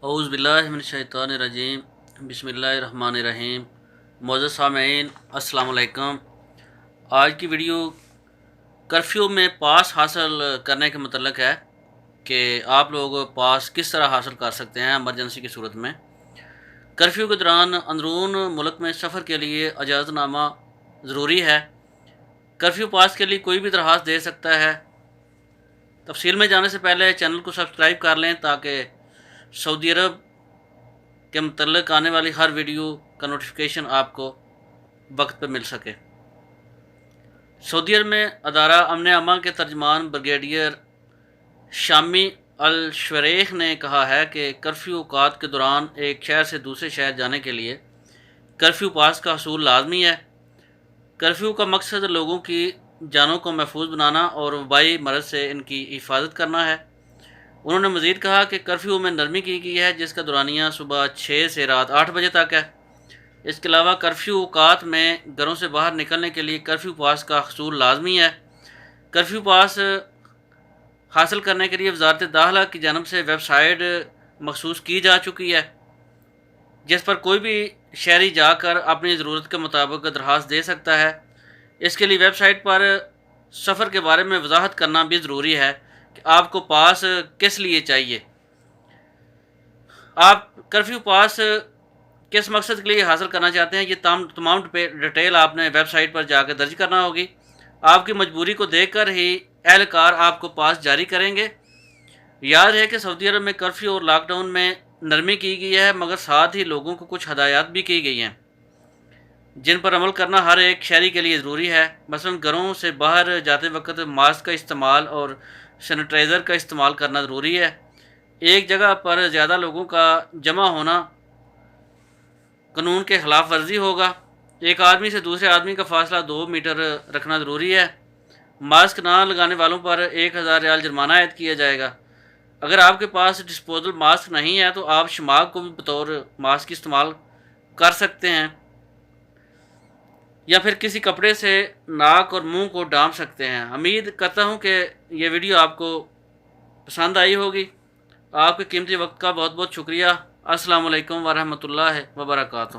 اعوذ باللہ من الشیطان الرجیم بسم اللہ الرحمن الرحیم۔ معزز سامعین السلام علیکم۔ آج کی ویڈیو کرفیو میں پاس حاصل کرنے کے متعلق ہے کہ آپ لوگ پاس کس طرح حاصل کر سکتے ہیں ایمرجنسی کی صورت میں۔ کرفیو کے دوران اندرون ملک میں سفر کے لیے اجازت نامہ ضروری ہے۔ کرفیو پاس کے لیے کوئی بھی درخواست دے سکتا ہے۔ تفصیل میں جانے سے پہلے چینل کو سبسکرائب کر لیں تاکہ سعودی عرب کے متعلق آنے والی ہر ویڈیو کا نوٹیفیکیشن آپ کو وقت پہ مل سکے۔ سعودی عرب میں ادارہ امن امان کے ترجمان بریگیڈیئر شامی الشریخ نے کہا ہے کہ کرفیو اوقات کے دوران ایک شہر سے دوسرے شہر جانے کے لیے کرفیو پاس کا حصول لازمی ہے۔ کرفیو کا مقصد لوگوں کی جانوں کو محفوظ بنانا اور وبائی مرض سے ان کی حفاظت کرنا ہے۔ انہوں نے مزید کہا کہ کرفیو میں نرمی کی گئی ہے جس کا دورانیہ صبح 6 سے رات 8 بجے تک ہے۔ اس کے علاوہ کرفیو اوقات میں گھروں سے باہر نکلنے کے لیے کرفیو پاس کا حصول لازمی ہے۔ کرفیو پاس حاصل کرنے کے لیے وزارت داخلہ کی جانب سے ویب سائٹ مخصوص کی جا چکی ہے جس پر کوئی بھی شہری جا کر اپنی ضرورت کے مطابق درخواست دے سکتا ہے۔ اس کے لیے ویب سائٹ پر سفر کے بارے میں وضاحت کرنا بھی ضروری ہے کہ آپ کو پاس کس لیے چاہیے۔ آپ کرفیو پاس کس مقصد کے لیے حاصل کرنا چاہتے ہیں، یہ تمام ڈیٹیل آپ نے ویب سائٹ پر جا کے درج کرنا ہوگی۔ آپ کی مجبوری کو دیکھ کر ہی اہلکار آپ کو پاس جاری کریں گے۔ یاد ہے کہ سعودی عرب میں کرفیو اور لاک ڈاؤن میں نرمی کی گئی ہے، مگر ساتھ ہی لوگوں کو کچھ ہدایات بھی کی گئی ہیں جن پر عمل کرنا ہر ایک شہری کے لیے ضروری ہے۔ مثلا گھروں سے باہر جاتے وقت ماسک کا استعمال اور سینیٹائزر کا استعمال کرنا ضروری ہے۔ ایک جگہ پر زیادہ لوگوں کا جمع ہونا قانون کے خلاف ورزی ہوگا۔ ایک آدمی سے دوسرے آدمی کا فاصلہ 2 میٹر رکھنا ضروری ہے۔ ماسک نہ لگانے والوں پر 1000 ریال جرمانہ عائد کیا جائے گا۔ اگر آپ کے پاس ڈسپوزل ماسک نہیں ہے تو آپ شماغ کو بھی بطور ماسک استعمال کر سکتے ہیں یا پھر کسی کپڑے سے ناک اور منہ کو ڈھانپ سکتے ہیں۔ امید کرتا ہوں کہ یہ ویڈیو آپ کو پسند آئی ہوگی۔ آپ کے قیمتی وقت کا بہت بہت شکریہ۔ السلام علیکم ورحمۃ اللہ وبرکاتہ۔